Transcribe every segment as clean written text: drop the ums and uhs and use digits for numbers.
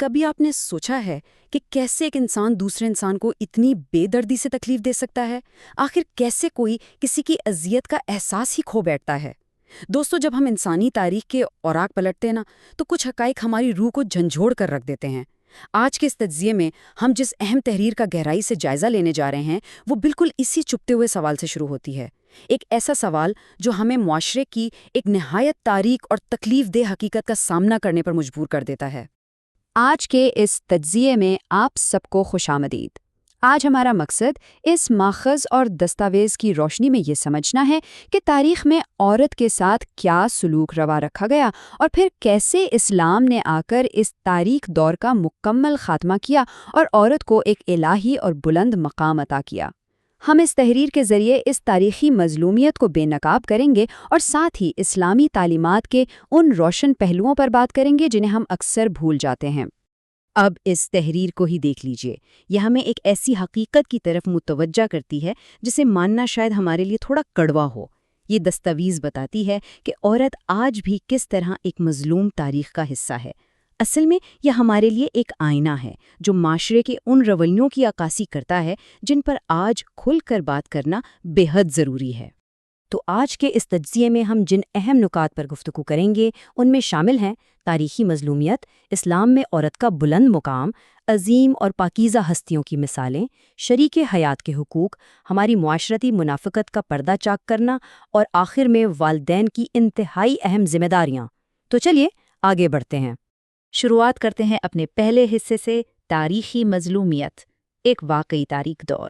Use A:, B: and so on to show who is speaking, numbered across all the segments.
A: کبھی آپ نے سوچا ہے کہ کیسے ایک انسان دوسرے انسان کو اتنی بے دردی سے تکلیف دے سکتا ہے؟ آخر کیسے کوئی کسی کی اذیت کا احساس ہی کھو بیٹھتا ہے؟ دوستو، جب ہم انسانی تاریخ کے اوراق پلٹتے ہیں نا، تو کچھ حقائق ہماری روح کو جھنجھوڑ کر رکھ دیتے ہیں۔ آج کے اس تجزیے میں ہم جس اہم تحریر کا گہرائی سے جائزہ لینے جا رہے ہیں، وہ بالکل اسی چھپتے ہوئے سوال سے شروع ہوتی ہے۔ ایک ایسا سوال جو ہمیں معاشرے کی ایک نہایت تاریک اور تکلیف دہ حقیقت کا سامنا کرنے پر مجبور کر دیتا ہے۔
B: آج کے اس تجزیے میں آپ سب کو خوش آمدید۔ آج ہمارا مقصد اس ماخذ اور دستاویز کی روشنی میں یہ سمجھنا ہے کہ تاریخ میں عورت کے ساتھ کیا سلوک روا رکھا گیا اور پھر کیسے اسلام نے آ کر اس تاریک دور کا مکمل خاتمہ کیا اور عورت کو ایک الہی اور بلند مقام عطا کیا۔ ہم اس تحریر کے ذریعے اس تاریخی مظلومیت کو بے نقاب کریں گے اور ساتھ ہی اسلامی تعلیمات کے ان روشن پہلوؤں پر بات کریں گے جنہیں ہم اکثر بھول جاتے ہیں۔
A: اب اس تحریر کو ہی دیکھ لیجئے، یہ ہمیں ایک ایسی حقیقت کی طرف متوجہ کرتی ہے جسے ماننا شاید ہمارے لیے تھوڑا کڑوا ہو۔ یہ دستاویز بتاتی ہے کہ عورت آج بھی کس طرح ایک مظلوم تاریخ کا حصہ ہے۔ اصل میں یہ ہمارے لیے ایک آئینہ ہے جو معاشرے کے ان رویوں کی عکاسی کرتا ہے جن پر آج کھل کر بات کرنا بے حد ضروری ہے۔ تو آج کے اس تجزیے میں ہم جن اہم نکات پر گفتگو کریں گے ان میں شامل ہیں تاریخی مظلومیت، اسلام میں عورت کا بلند مقام، عظیم اور پاکیزہ ہستیوں کی مثالیں، شریک حیات کے حقوق، ہماری معاشرتی منافقت کا پردہ چاک کرنا اور آخر میں والدین کی انتہائی اہم ذمہ داریاں۔ تو چلیے آگے بڑھتے ہیں۔
B: شروعات کرتے ہیں اپنے پہلے حصے سے، تاریخی مظلومیت، ایک واقعی تاریک دور۔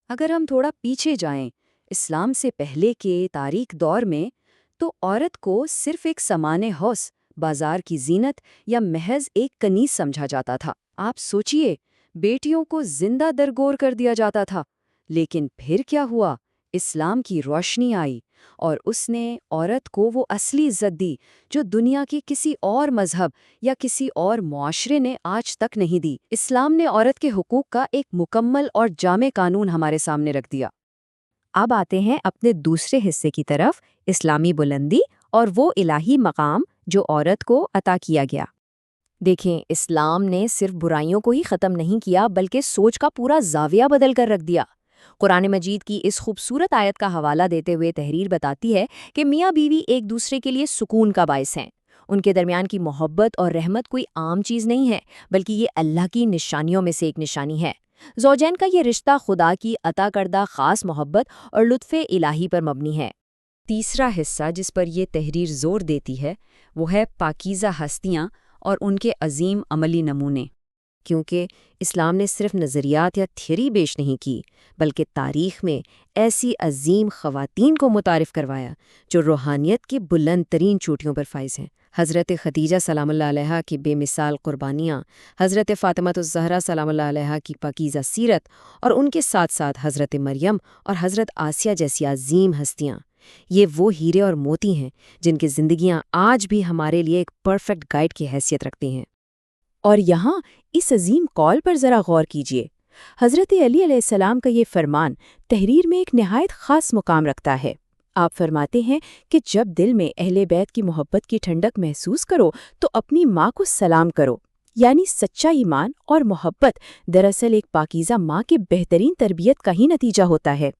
A: اگر ہم تھوڑا پیچھے جائیں اسلام سے پہلے کے تاریک دور میں، تو عورت کو صرف ایک سامان حوص، بازار کی زینت یا محض ایک کنیز سمجھا جاتا تھا۔ آپ سوچئے، بیٹیوں کو زندہ درگور کر دیا جاتا تھا۔ لیکن پھر کیا ہوا؟ اسلام کی روشنی آئی اور اس نے عورت کو وہ اصلی عزت دی جو دنیا کے کسی اور مذہب یا کسی اور معاشرے نے آج تک نہیں دی۔ اسلام نے عورت کے حقوق کا ایک مکمل اور جامع قانون ہمارے سامنے رکھ دیا۔
B: اب آتے ہیں اپنے دوسرے حصے کی طرف، اسلامی بلندی اور وہ الہی مقام جو عورت کو عطا کیا گیا۔ دیکھیں، اسلام نے صرف برائیوں کو ہی ختم نہیں کیا بلکہ سوچ کا پورا زاویہ بدل کر رکھ دیا۔ قرآن مجید کی اس خوبصورت آیت کا حوالہ دیتے ہوئے تحریر بتاتی ہے کہ میاں بیوی ایک دوسرے کے لیے سکون کا باعث ہیں۔ ان کے درمیان کی محبت اور رحمت کوئی عام چیز نہیں ہے بلکہ یہ اللہ کی نشانیوں میں سے ایک نشانی ہے۔ زوجین کا یہ رشتہ خدا کی عطا کردہ خاص محبت اور لطف الہی پر مبنی ہے۔
A: تیسرا حصہ جس پر یہ تحریر زور دیتی ہے وہ ہے پاکیزہ ہستیاں اور ان کے عظیم عملی نمونے، کیونکہ اسلام نے صرف نظریات یا تھیوری پیش نہیں کی بلکہ تاریخ میں ایسی عظیم خواتین کو متعارف کروایا جو روحانیت کی بلند ترین چوٹیوں پر فائز ہیں۔ حضرت خدیجہ سلام اللہ علیہا کی بے مثال قربانیاں، حضرت فاطمہ الزہرا سلام اللہ علیہا کی پاکیزہ سیرت اور ان کے ساتھ ساتھ حضرت مریم اور حضرت آسیہ جیسی عظیم ہستیاں، یہ وہ ہیرے اور موتی ہیں جن کی زندگیاں آج بھی ہمارے لیے ایک پرفیکٹ گائیڈ کی حیثیت رکھتی ہیں۔
B: اور یہاں اس عظیم قول پر ذرا غور کیجیے۔ حضرت علی علیہ السلام کا یہ فرمان تحریر میں ایک نہایت خاص مقام رکھتا ہے۔ آپ فرماتے ہیں کہ جب دل میں اہل بیت کی محبت کی ٹھنڈک محسوس کرو تو اپنی ماں کو سلام کرو۔ یعنی سچا ایمان اور محبت دراصل ایک پاکیزہ ماں کی بہترین تربیت کا ہی نتیجہ ہوتا ہے۔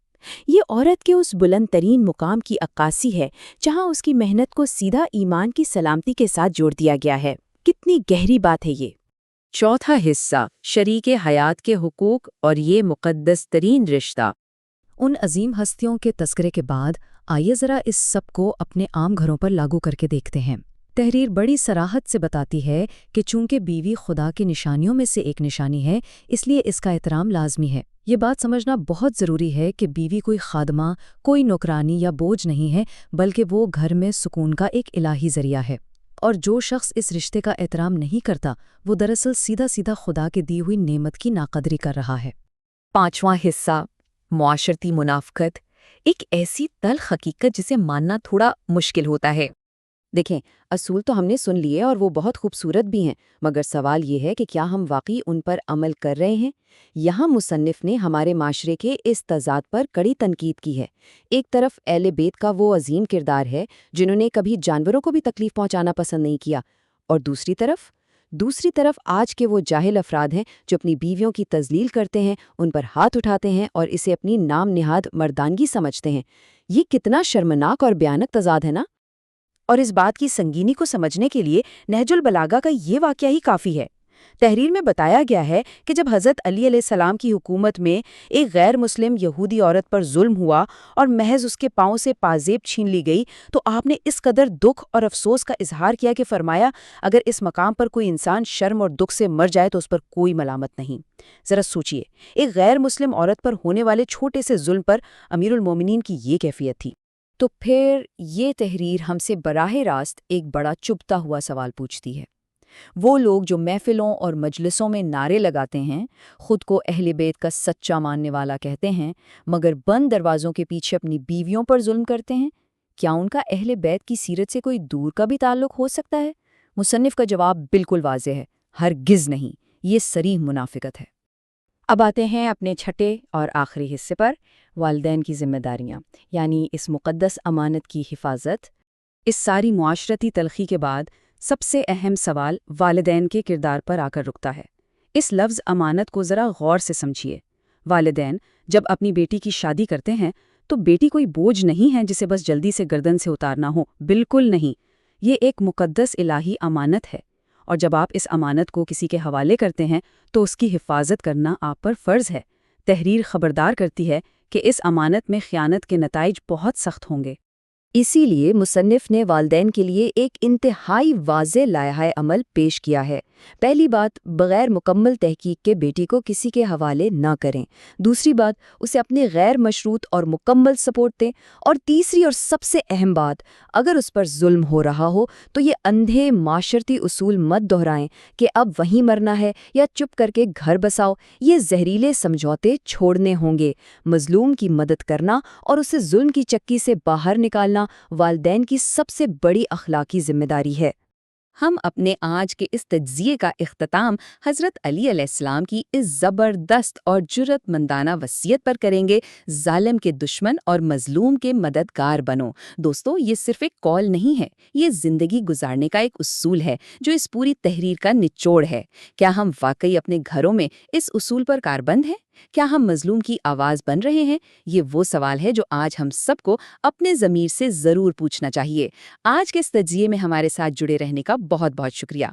B: یہ عورت کے اس بلند ترین مقام کی عکاسی ہے جہاں اس کی محنت کو سیدھا ایمان کی سلامتی کے ساتھ جوڑ دیا گیا ہے۔ کتنی گہری بات ہے یہ۔
A: چوتھا حصہ، شریک حیات کے حقوق اور یہ مقدس ترین رشتہ۔
C: ان عظیم ہستیوں کے تذکرے کے بعد آئیے ذرا اس سب کو اپنے عام گھروں پر لاگو کر کے دیکھتے ہیں۔ تحریر بڑی صراحت سے بتاتی ہے کہ چونکہ بیوی خدا کی نشانیوں میں سے ایک نشانی ہے، اس لیے اس کا احترام لازمی ہے۔ یہ بات سمجھنا بہت ضروری ہے کہ بیوی کوئی خادمہ، کوئی نوکرانی یا بوجھ نہیں ہے، بلکہ وہ گھر میں سکون کا ایک الہی ذریعہ ہے۔ اور جو شخص اس رشتے کا احترام نہیں کرتا، وہ دراصل سیدھا سیدھا خدا کی دی ہوئی نعمت کی ناقدری کر رہا ہے۔
D: پانچواں حصہ، معاشرتی منافقت، ایک ایسی تلخ حقیقت جسے ماننا تھوڑا مشکل ہوتا ہے۔
A: دیکھیں، اصول تو ہم نے سن لیے اور وہ بہت خوبصورت بھی ہیں، مگر سوال یہ ہے کہ کیا ہم واقعی ان پر عمل کر رہے ہیں؟ یہاں مصنف نے ہمارے معاشرے کے اس تضاد پر کڑی تنقید کی ہے۔ ایک طرف اہل بیت کا وہ عظیم کردار ہے جنہوں نے کبھی جانوروں کو بھی تکلیف پہنچانا پسند نہیں کیا، اور دوسری طرف
B: دوسری طرف آج کے وہ جاہل افراد ہیں جو اپنی بیویوں کی تذلیل کرتے ہیں، ان پر ہاتھ اٹھاتے ہیں اور اسے اپنی نام نہاد مردانگی سمجھتے ہیں۔ یہ کتنا شرمناک اور بھیانک تضاد ہے نا؟ اور اس بات کی سنگینی کو سمجھنے کے لیے نہج البلاغہ کا یہ واقعہ ہی کافی ہے۔ تحریر میں بتایا گیا ہے کہ جب حضرت علی علیہ السلام کی حکومت میں ایک غیر مسلم یہودی عورت پر ظلم ہوا اور محض اس کے پاؤں سے پازیب چھین لی گئی، تو آپ نے اس قدر دکھ اور افسوس کا اظہار کیا کہ فرمایا، اگر اس مقام پر کوئی انسان شرم اور دکھ سے مر جائے تو اس پر کوئی ملامت نہیں۔ ذرا سوچئے، ایک غیر مسلم عورت پر ہونے والے چھوٹے سے ظلم پر امیر المومنین کی یہ کیفیت تھی۔ تو پھر یہ تحریر ہم سے براہ راست ایک بڑا چبھتا ہوا سوال پوچھتی ہے۔ وہ لوگ جو محفلوں اور مجلسوں میں نعرے لگاتے ہیں، خود کو اہل بیت کا سچا ماننے والا کہتے ہیں، مگر بند دروازوں کے پیچھے اپنی بیویوں پر ظلم کرتے ہیں، کیا ان کا اہل بیت کی سیرت سے کوئی دور کا بھی تعلق ہو سکتا ہے؟ مصنف کا جواب بالکل واضح ہے، ہرگز نہیں، یہ صریح منافقت ہے۔ اب آتے ہیں اپنے چھٹے اور آخری حصے پر، والدین کی ذمہ داریاں، یعنی اس مقدس امانت کی حفاظت۔
A: اس ساری معاشرتی تلخی کے بعد سب سے اہم سوال والدین کے کردار پر آ کر رکتا ہے۔ اس لفظ امانت کو ذرا غور سے سمجھیے۔ والدین جب اپنی بیٹی کی شادی کرتے ہیں تو بیٹی کوئی بوجھ نہیں ہے جسے بس جلدی سے گردن سے اتارنا ہو، بالکل نہیں۔ یہ ایک مقدس الہی امانت ہے، اور جب آپ اس امانت کو کسی کے حوالے کرتے ہیں تو اس کی حفاظت کرنا آپ پر فرض ہے۔ تحریر خبردار کرتی ہے کہ اس امانت میں خیانت کے نتائج بہت سخت ہوں گے۔
B: اسی لیے مصنف نے والدین کے لیے ایک انتہائی واضح لائحہ عمل پیش کیا ہے۔ پہلی بات، بغیر مکمل تحقیق کے بیٹی کو کسی کے حوالے نہ کریں۔ دوسری بات، اسے اپنے غیر مشروط اور مکمل سپورٹ دیں۔ اور تیسری اور سب سے اہم بات، اگر اس پر ظلم ہو رہا ہو تو یہ اندھے معاشرتی اصول مت دہرائیں کہ اب وہیں مرنا ہے یا چپ کر کے گھر بساؤ۔ یہ زہریلے سمجھوتے چھوڑنے ہوں گے۔ مظلوم کی مدد کرنا اور اسے ظلم کی چکی سے باہر نکالنا والدین کی سب سے بڑی اخلاقی ذمہ داری ہے۔
D: ہم اپنے آج کے اس تجزیے کا اختتام حضرت علی علیہ السلام کی اس زبردست اور جرأت مندانہ وصیت پر کریں گے، ظالم کے دشمن اور مظلوم کے مددگار بنو۔ دوستو، یہ صرف ایک قول نہیں ہے، یہ زندگی گزارنے کا ایک اصول ہے جو اس پوری تحریر کا نچوڑ ہے۔ کیا ہم واقعی اپنے گھروں میں اس اصول پر کاربند ہیں؟ کیا ہم مظلوم کی آواز بن رہے ہیں؟ یہ وہ سوال ہے جو آج ہم سب کو اپنے ضمیر سے ضرور پوچھنا چاہیے۔ آج کے اس تجزیے میں ہمارے ساتھ جڑے رہنے کا بہت بہت شکریہ۔